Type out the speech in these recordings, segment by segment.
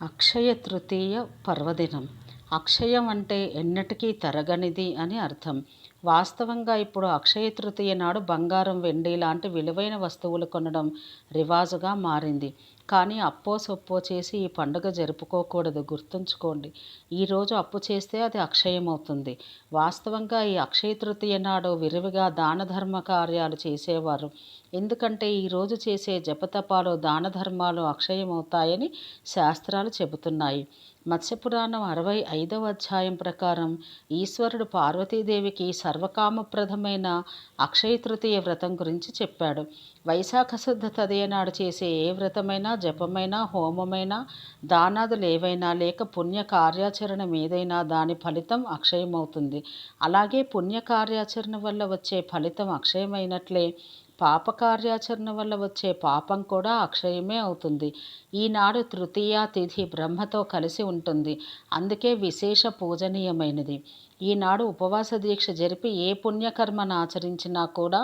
అక్షయ తృతీయ పర్వదినం. అక్షయం అంటే ఎన్నటికీ తరగనిది అని అర్థం. వాస్తవంగా ఇప్పుడు అక్షయ తృతీయ నాడు బంగారం, వెండి లాంటి విలువైన వస్తువులు కొనడం రివాజుగా మారింది. కానీ అప్పో సొప్పో చేసి ఈ పండుగ జరుపుకోకూడదు, గుర్తుంచుకోండి. ఈరోజు అప్పు చేస్తే అది అక్షయమవుతుంది. వాస్తవంగా ఈ అక్షయ తృతీయ నాడు విరివిగా దాన ధర్మ కార్యాలు చేసేవారు. ఎందుకంటే ఈరోజు చేసే జపతపాలు, దాన ధర్మాలు అక్షయమవుతాయని శాస్త్రాలు చెబుతున్నాయి. మత్స్యపురాణం 65వ అధ్యాయం ప్రకారం ఈశ్వరుడు పార్వతీదేవికి సర్వకామప్రదమైన అక్షయ తృతీయ వ్రతం గురించి చెప్పాడు. వైశాఖ శుద్ధ తదియ నాడు చేసే ఏ వ్రతమైనా, జపమైనా, హోమమైనా, దానాదులు ఏవైనా లేక పుణ్య కార్యాచరణ ఏదైనా దాని ఫలితం అక్షయమవుతుంది. అలాగే పుణ్య కార్యాచరణ వల్ల వచ్చే ఫలితం అక్షయమైనట్లే పాప కార్యాచరణ వల్ల వచ్చే పాపం కూడా అక్షయమే అవుతుంది. ఈనాడు తృతీయ తిథి బ్రహ్మతో కలిసి ఉంటుంది. అందుకే విశేష పూజనీయమైనది. ఈనాడు ఉపవాస దీక్ష జరిపి ఏ పుణ్యకర్మను ఆచరించినా కూడా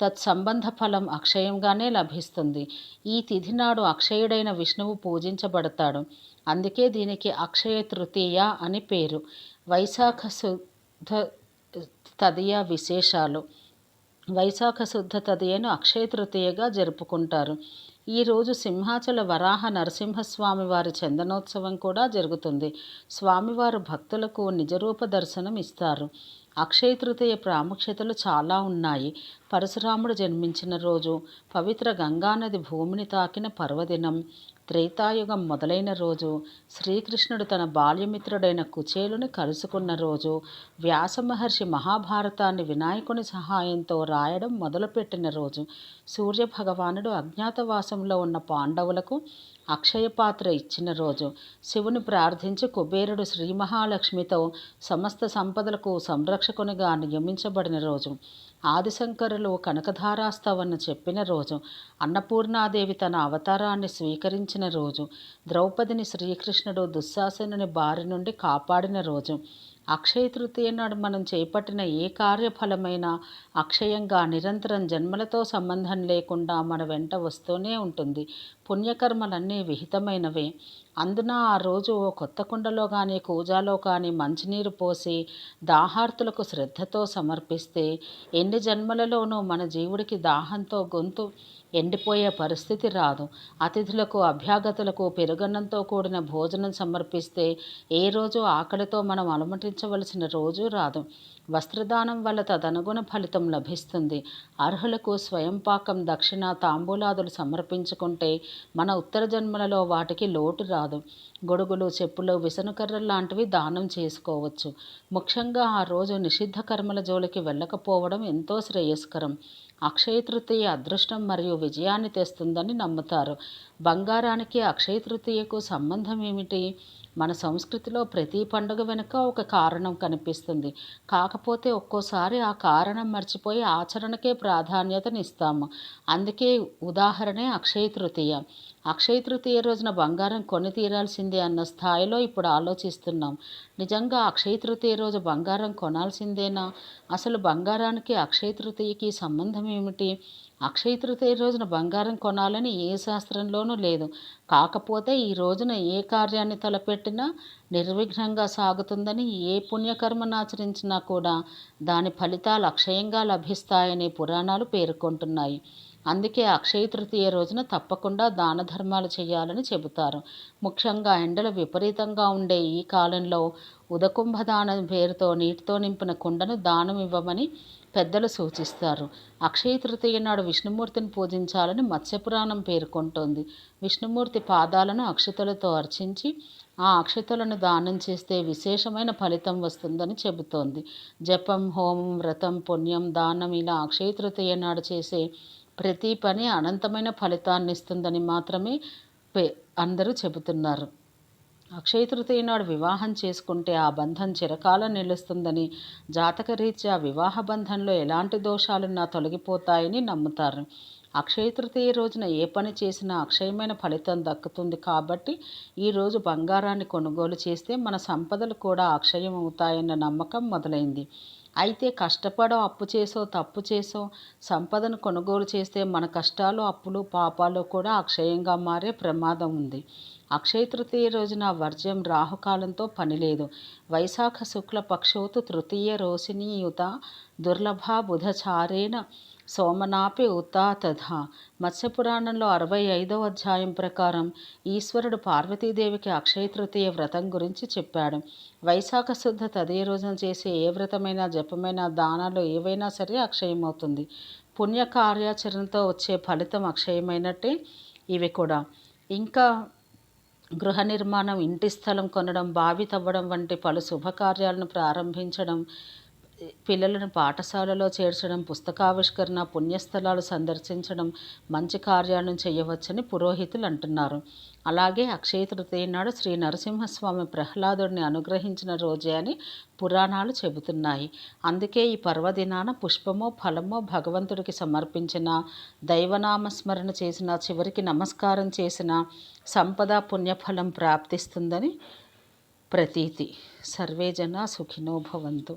తత్సంబంధ ఫలం అక్షయంగానే లభిస్తుంది. ఈ తిథి నాడు అక్షయుడైన విష్ణువు పూజించబడతాడు. అందుకే దీనికి అక్షయ తృతీయ అని పేరు. వైశాఖ శుద్ధ తదియ విశేషాలు. వైశాఖ శుద్ధ తదియను అక్షయ తృతీయగా జరుపుకుంటారు. ఈరోజు సింహాచల వరాహ నరసింహస్వామి వారి చందనోత్సవం కూడా జరుగుతుంది. స్వామివారు భక్తులకు నిజరూప దర్శనం ఇస్తారు. అక్షయ తృతీయ ప్రాముఖ్యతలు చాలా ఉన్నాయి. పరశురాముడు జన్మించిన రోజు, పవిత్ర గంగానది భూమిని తాకిన పర్వదినం, త్రేతాయుగం మొదలైన రోజు, శ్రీకృష్ణుడు తన బాల్యమిత్రుడైన కుచేలుని కలుసుకున్న రోజు, వ్యాసమహర్షి మహాభారతాన్ని వినాయకుని సహాయంతో రాయడం మొదలుపెట్టిన రోజు, సూర్యభగవానుడు అజ్ఞాతవాసంలో ఉన్న పాండవులకు అక్షయపాత్ర ఇచ్చిన రోజు, శివుని ప్రార్థించి కుబేరుడు శ్రీ మహాలక్ష్మితో సమస్త సంపదలకు సంరక్షకునిగా నియమించబడిన రోజు, ఆదిశంకరులు కనకధారాస్తవను చెప్పిన రోజు, అన్నపూర్ణాదేవి తన అవతారాన్ని స్వీకరించిన రోజు, ద్రౌపదిని శ్రీకృష్ణుడు దుశ్శాసనుని బారి నుండి కాపాడిన రోజు. అక్షయ తృతీయ నాడు మనం చేపట్టిన ఏ కార్యఫలమైనా అక్షయంగా నిరంతరం జన్మలతో సంబంధం లేకుండా మన వెంట వస్తూనే ఉంటుంది. పుణ్యకర్మలన్నీ విహితమైనవే. అందున ఆ రోజు ఓ కొత్త కుండలో కానీ, కూజాలో కానీ మంచినీరు పోసి దాహార్తులకు శ్రద్ధతో సమర్పిస్తే ఎన్ని జన్మలలోనూ మన జీవుడికి దాహంతో గొంతు ఎండిపోయే పరిస్థితి రాదు. అతిథులకు, అభ్యాగతులకు పెరుగన్నంతో కూడిన భోజనం సమర్పిస్తే ఏ రోజు ఆకలితో మనం అలమటించవలసిన రోజు రాదు. వస్త్రదానం వల్ల తదనుగుణ ఫలితం లభిస్తుంది. అర్హులకు స్వయంపాకం, దక్షిణ, తాంబూలాదులు సమర్పించుకుంటే మన ఉత్తర జన్మలలో వాటికి లోటు రాదు. గొడుగులు, చెప్పులు, విసనుకర్రలు లాంటివి దానం చేసుకోవచ్చు. ముఖ్యంగా ఆ రోజు నిషిద్ధ కర్మల జోలికి వెళ్ళకపోవడం ఎంతో శ్రేయస్కరం. అక్షయ తృతీయ అదృష్టం మరియు విజయాన్ని తెస్తుందని నమ్ముతారు. బంగారానికి అక్షయ తృతీయకు సంబంధం ఏమిటి? మన సంస్కృతిలో ప్రతి పండుగ వెనుక ఒక కారణం కనిపిస్తుంది. కాకపోతే ఒక్కోసారి ఆ కారణం మర్చిపోయి ఆచరణకే ప్రాధాన్యతనిస్తాము. అందుకే ఉదాహరణే అక్షయ తృతీయ. అక్షయ తృతీయ రోజున బంగారం కొని తీరాల్సిందే అన్న స్థాయిలో ఇప్పుడు ఆలోచిస్తున్నాం. నిజంగా అక్షయ తృతీయ రోజు బంగారం కొనాల్సిందేనా? అసలు బంగారానికి అక్షయ తృతీయకి సంబంధం ఏమిటి? అక్షయ తృతీయ రోజున బంగారం కొనాలని ఏ శాస్త్రంలోనూ లేదు. కాకపోతే ఈ రోజున ఏ కార్యాన్ని తలపెట్టినా నిర్విఘ్నంగా సాగుతుందని, ఏ పుణ్యకర్మను ఆచరించినా కూడా దాని ఫలితాలు అక్షయంగా లభిస్తాయని పురాణాలు పేర్కొంటున్నాయి. అందుకే అక్షయ తృతీయ రోజున తప్పకుండా దాన ధర్మాలు చేయాలని చెబుతారు. ముఖ్యంగా ఎండలు విపరీతంగా ఉండే ఈ కాలంలో ఉదకుంభదానం పేరుతో నీటితో నింపిన కుండను దానం ఇవ్వమని పెద్దలు సూచిస్తారు. అక్షయ తృతీయ నాడు విష్ణుమూర్తిని పూజించాలని మత్స్యపురాణం పేర్కొంటోంది. విష్ణుమూర్తి పాదాలను అక్షతలతో అర్చించి ఆ అక్షతలను దానం చేస్తే విశేషమైన ఫలితం వస్తుందని చెబుతోంది. జపం, హోమం, వ్రతం, పుణ్యం, దానం ఇలా అక్షయ తృతీయ నాడు చేసే ప్రతి పని అనంతమైన ఫలితాన్ని ఇస్తుందని మాత్రమే అందరూ చెబుతున్నారు. అక్షయ తృతీయ నాడు వివాహం చేసుకుంటే ఆ బంధం చిరకాలం నిలుస్తుందని, జాతకరీత్యా వివాహ బంధంలో ఎలాంటి దోషాలున్నా తొలగిపోతాయని నమ్ముతారు. అక్షయ తృతీయ రోజున ఏ పని చేసినా అక్షయమైన ఫలితం దక్కుతుంది. కాబట్టి ఈరోజు బంగారాన్ని కొనుగోలు చేస్తే మన సంపదలు కూడా అక్షయం అవుతాయన్న నమ్మకం మొదలైంది. అయితే కష్టపడో, అప్పు చేసో, తప్పు చేసో సంపదను కొనుగోలు చేస్తే మన కష్టాలు, అప్పులు, పాపాలు కూడా అక్షయంగా మారే ప్రమాదం ఉంది. అక్షయ తృతీయ రోజున వర్జ్యం రాహుకాలంతో పనిలేదు. వైశాఖ శుక్ల పక్షోతు తృతీయ రోషిణీయుత దుర్లభ బుధచారేణ సోమనాపి ఉతా తథా. మత్స్యపురాణంలో 65వ అధ్యాయం ప్రకారం ఈశ్వరుడు పార్వతీదేవికి అక్షయ తృతీయ వ్రతం గురించి చెప్పాడు. వైశాఖ శుద్ధ తదియ రోజున చేసే ఏ వ్రతమైనా, జపమైనా, దానాలు ఏవైనా సరే అక్షయమవుతుంది. పుణ్య కార్యాచరణతో వచ్చే ఫలితం అక్షయమైనట్టే ఇవి కూడా. ఇంకా గృహ నిర్మాణం, ఇంటి స్థలం కొనడం, బావి తవ్వడం వంటి పలు శుభకార్యాలను ప్రారంభించడం, పిల్లలను పాఠశాలలో చేర్చడం, పుస్తకావిష్కరణ, పుణ్యస్థలాలు సందర్శించడం, మంచి కార్యాలను చేయవచ్చని పురోహితులు అంటున్నారు. అలాగే అక్షయ తృతీయ నాడు శ్రీ నరసింహస్వామి ప్రహ్లాదుడిని అనుగ్రహించిన రోజే అని పురాణాలు చెబుతున్నాయి. అందుకే ఈ పర్వదినాన పుష్పమో ఫలమో భగవంతుడికి సమర్పించిన, దైవనామస్మరణ చేసిన, చివరికి నమస్కారం చేసిన సంపద పుణ్యఫలం ప్రాప్తిస్తుందని ప్రతీతి. సర్వే జనా సుఖినో భవంతు.